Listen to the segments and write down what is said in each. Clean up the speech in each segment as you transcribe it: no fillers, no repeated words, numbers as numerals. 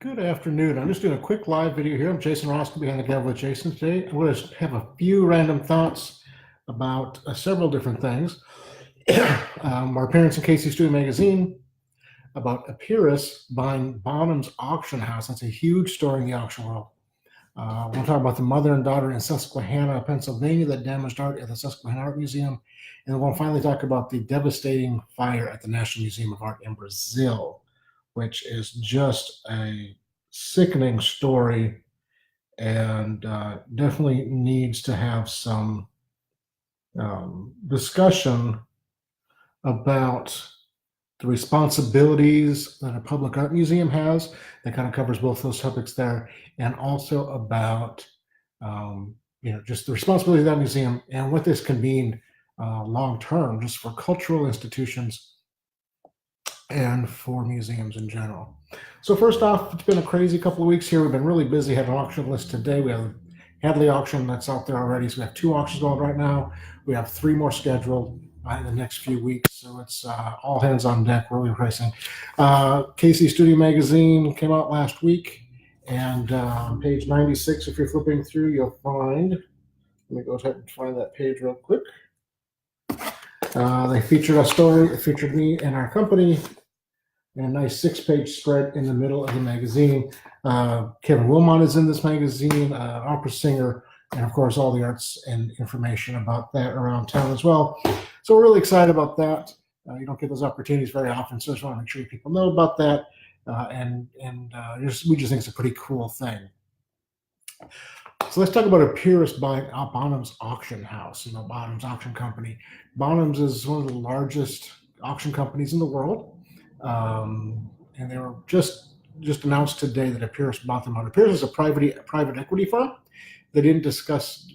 Good afternoon. I'm just doing a quick live video here. I'm Jason Ross behind the camera with Jason today. I'm going to have a few random thoughts about several different things. Our appearance in Casey Studio Magazine, about Epiris buying Bonhams auction house. That's a huge story in the auction world. We'll talk about the mother and daughter in Susquehanna, Pennsylvania, that damaged art at the Susquehanna Art Museum. And we'll finally talk about the devastating fire at the National Museum of Art in Brazil, which is just a sickening story and definitely needs to have some discussion about the responsibilities that a public art museum has. That kind of covers both those topics there, and also about just the responsibility of that museum and what this can mean long term, just for cultural institutions and for museums in general. So first off, it's been a crazy couple of weeks here. We've been really busy. Had an auction list today. We have Hadley auction that's out there already. So we have 2 auctions going right now. We have 3 more scheduled in the next few weeks. So it's all hands on deck, really pricing. Casey Studio Magazine came out last week. And page 96, if you're flipping through, you'll find, let me go ahead and find that page real quick. They featured a story, it featured me and our company, and a nice 6-page spread in the middle of the magazine. Kevin Wilmot is in this magazine, opera singer, and of course all the arts and information about that around town as well. So we're really excited about that. You don't get those opportunities very often, so I just want to make sure people know about that. We just think it's a pretty cool thing. So let's talk about Epiris buying Bonhams Auction House, Bonhams Auction Company. Bonhams is one of the largest auction companies in the world, and they were just announced today that Epiris bought them out. Epiris is a private equity firm. They didn't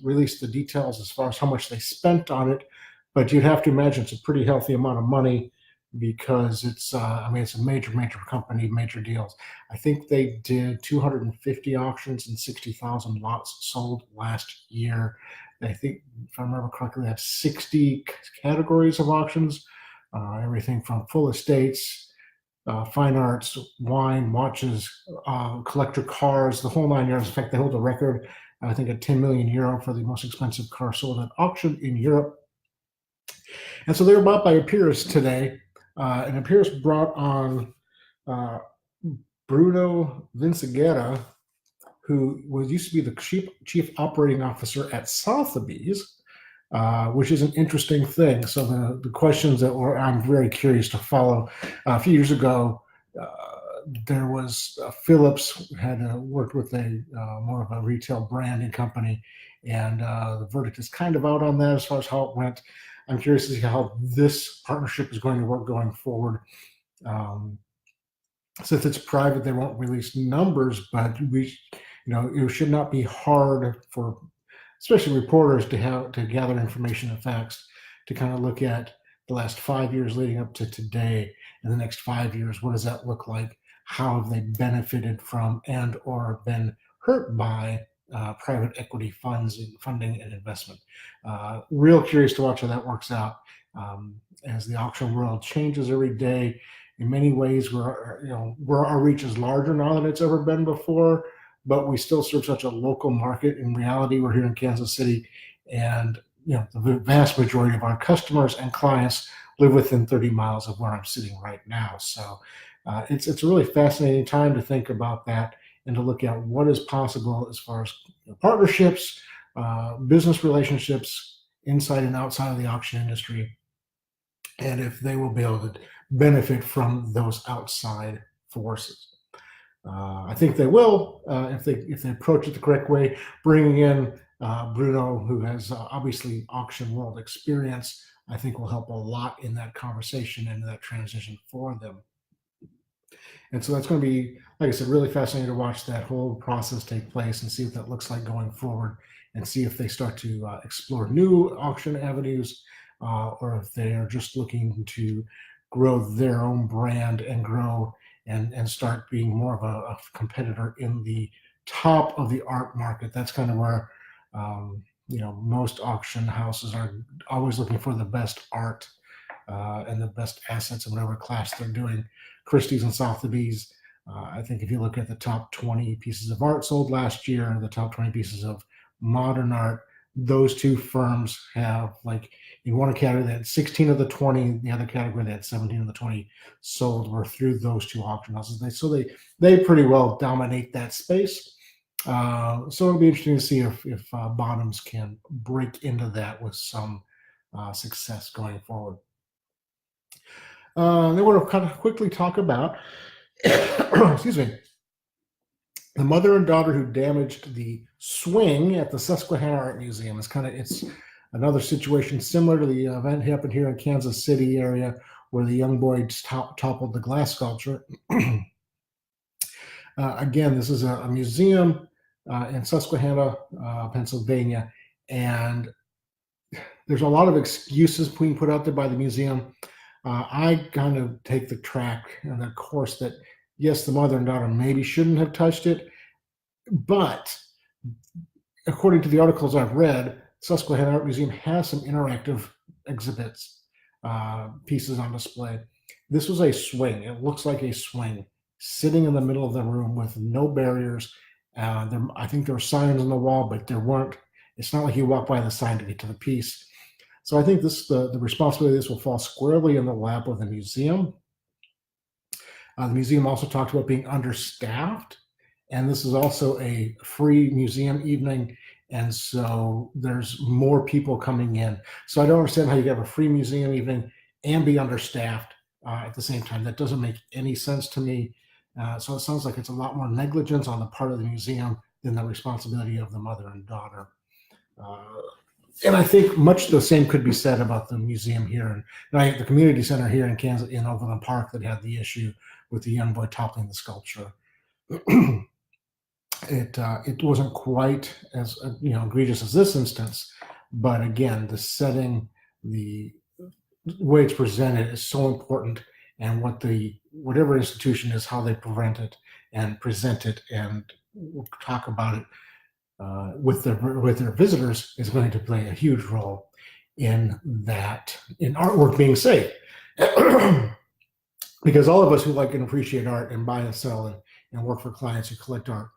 release the details as far as how much they spent on it, but you'd have to imagine it's a pretty healthy amount of money, because it's a major company, major deals. I think they did 250 auctions and 60,000 lots sold last year. I think, if I remember correctly, they have 60 categories of auctions, everything from full estates, fine arts, wine, watches, collector cars, the whole 9 yards. In fact, they hold a record, I think, at 10 million euro for the most expensive car sold at auction in Europe. And so they were bought by Epiris today. And Epiris brought on Bruno Vinciguerra, who used to be the chief operating officer at Sotheby's, which is an interesting thing. So the questions that I'm very curious to follow. A few years ago, there was Phillips had worked with a more of a retail branding company, and the verdict is kind of out on that as far as how it went. I'm curious to see how this partnership is going to work going forward. Since it's private, they won't release numbers, but it should not be hard for, especially reporters, to gather information and facts, to kind of look at the last 5 years leading up to today, and the next 5 years. What does that look like? How have they benefited from and or been hurt by private equity funding and investment? Real curious to watch how that works out, as the auction world changes every day. In many ways, where our reach is larger now than it's ever been before, but we still serve such a local market. In reality, we're here in Kansas City, and the vast majority of our customers and clients live within 30 miles of where I'm sitting right now. So it's a really fascinating time to think about that, and to look at what is possible as far as partnerships, business relationships inside and outside of the auction industry, and if they will be able to benefit from those outside forces. I think they will, if they approach it the correct way. Bringing in Bruno, who has obviously auction world experience, I think will help a lot in that conversation and that transition for them. And so that's going to be, like I said, really fascinating to watch that whole process take place and see what that looks like going forward, and see if they start to explore new auction avenues, or if they are just looking to grow their own brand and grow and start being more of a competitor in the top of the art market. That's kind of where most auction houses are always looking for the best art and the best assets in whatever class they're doing. Christie's and Sotheby's I think if you look at the top 20 pieces of art sold last year, the top 20 pieces of modern art, those two firms have, like, in one category they had 16 of the 20, the other category they had 17 of the 20 sold were through those two auction houses. They pretty well dominate that space. So it'll be interesting to see if Bonhams can break into that with some success going forward. Then we're going to kind of quickly talk about, excuse me, the mother and daughter who damaged the swing at the Susquehanna Art Museum. It's another situation similar to the event happened here in Kansas City area where the young boy toppled the glass sculpture. Again, this is a museum in Susquehanna, Pennsylvania, and there's a lot of excuses being put out there by the museum. I kind of take the track and the course that, yes, the mother and daughter maybe shouldn't have touched it, but according to the articles I've read, Susquehanna Art Museum has some interactive exhibits, pieces on display. This was a swing. It looks like a swing sitting in the middle of the room with no barriers. I think there were signs on the wall, but there weren't. It's not like you walk by the sign to get to the piece. So I think the responsibility of this will fall squarely in the lap of the museum. The museum also talked about being understaffed, and this is also a free museum evening, and so there's more people coming in. So I don't understand how you have a free museum evening and be understaffed at the same time. That doesn't make any sense to me. So it sounds like it's a lot more negligence on the part of the museum than the responsibility of the mother and daughter. And I think much the same could be said about the museum here, and the community center here in Kansas, in Overland Park, that had the issue with the young boy toppling the sculpture. It wasn't quite as egregious as this instance, but again, the setting, the way it's presented is so important, and whatever institution is, how they prevent it and present it and talk about it with their visitors is going to play a huge role in artwork being safe. Because all of us who like and appreciate art and buy and sell and work for clients who collect art,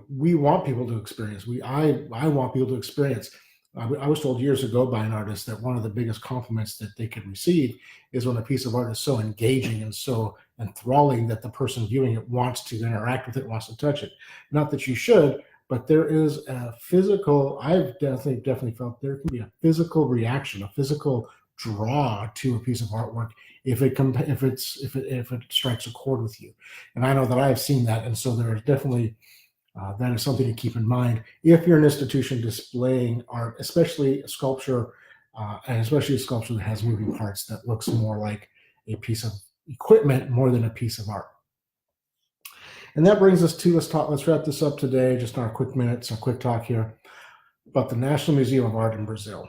we want people to experience. I want people to experience. I was told years ago by an artist that one of the biggest compliments that they could receive is when a piece of art is so engaging and so enthralling that the person viewing it wants to interact with it, wants to touch it. Not that you should, but there is a physical, I've definitely felt there can be a physical reaction, a physical draw to a piece of artwork if it strikes a chord with you. And I know that I've seen that, and so there is definitely that is something to keep in mind if you're an institution displaying art, especially a sculpture, and especially a sculpture that has moving parts that looks more like a piece of equipment more than a piece of art. And that brings us to, let's wrap this up today, just in our quick minutes, a quick talk here about the National Museum of Art in Brazil.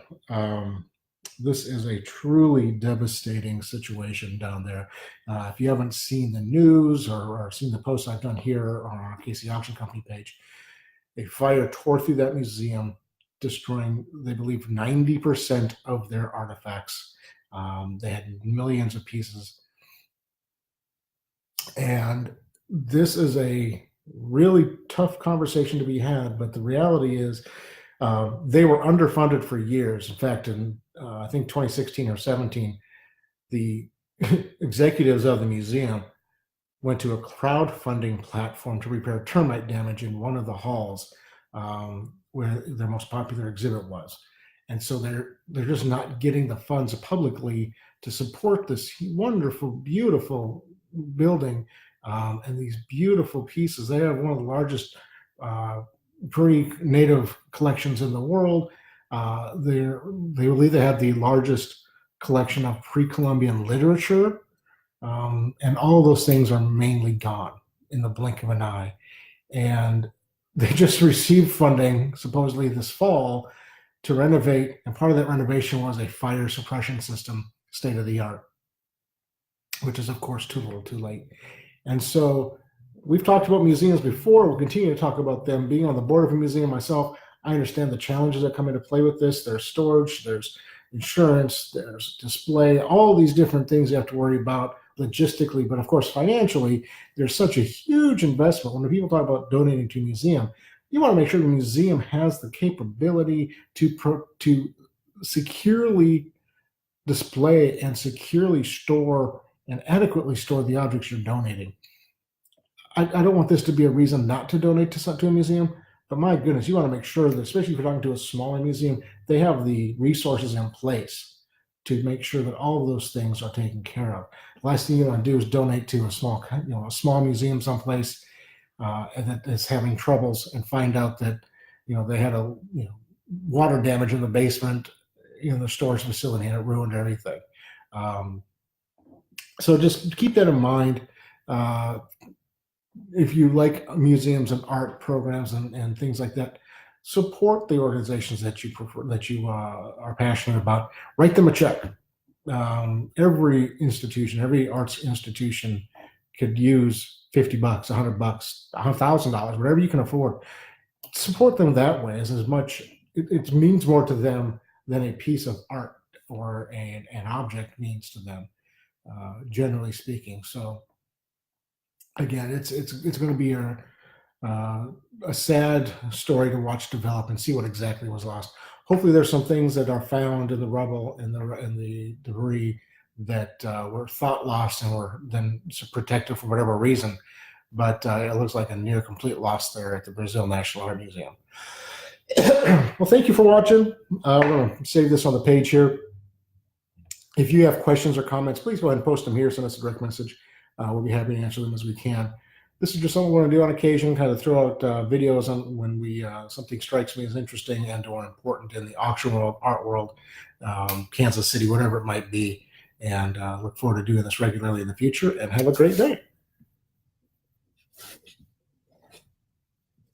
This is a truly devastating situation down there. If you haven't seen the news or seen the posts I've done here on our Casey Auction Company page, a fire tore through that museum, destroying, they believe, 90% of their artifacts. They had millions of pieces. And this is a really tough conversation to be had, but the reality is they were underfunded for years. In fact, in I think 2016 or 17, the executives of the museum went to a crowdfunding platform to repair termite damage in one of the halls where their most popular exhibit was. And so they're just not getting the funds publicly to support this wonderful, beautiful building and these beautiful pieces. They have one of the largest pre-native collections in the world. They believe they have the largest collection of pre-Columbian literature, and all those things are mainly gone in the blink of an eye. And they just received funding, supposedly this fall, to renovate, and part of that renovation was a fire suppression system, state of the art, which is, of course, too little too late. And so we've talked about museums before. We'll continue to talk about them. Being on the board of a museum myself, I understand the challenges that come into play with this. There's storage, there's insurance, there's display, all these different things you have to worry about logistically, but of course financially, there's such a huge investment. When people talk about donating to a museum, you want to make sure the museum has the capability to securely display and securely store and adequately store the objects you're donating. I don't want this to be a reason not to donate to a museum, but my goodness, you want to make sure that, especially if you're talking to a smaller museum, they have the resources in place to make sure that all of those things are taken care of. The last thing you want to do is donate to a small museum someplace that is having troubles, and find out that they had water damage in the basement in the storage facility, and it ruined everything. So just keep that in mind. If you like museums and art programs and things like that, support the organizations that you prefer, that you are passionate about. Write them a check. Every institution, every arts institution could use $50, $100, $1,000, whatever you can afford. Support them that way. As much, it means more to them than a piece of art or an object means to them, generally speaking. So again, it's going to be a sad story to watch develop and see what exactly was lost. Hopefully there's some things that are found in the rubble and the debris that were thought lost and were then protected for whatever reason. But it looks like a near complete loss there at the Brazil National Art Museum. Well, thank you for watching. We're going to save this on the page here. If you have questions or comments, please go ahead and post them here. Send us a direct message. We'll be happy to answer them as we can. This is just something we're going to do on occasion, kind of throw out videos on when something strikes me as interesting and or important in the auction world, art world, Kansas City, whatever it might be. And look forward to doing this regularly in the future, and have a great day.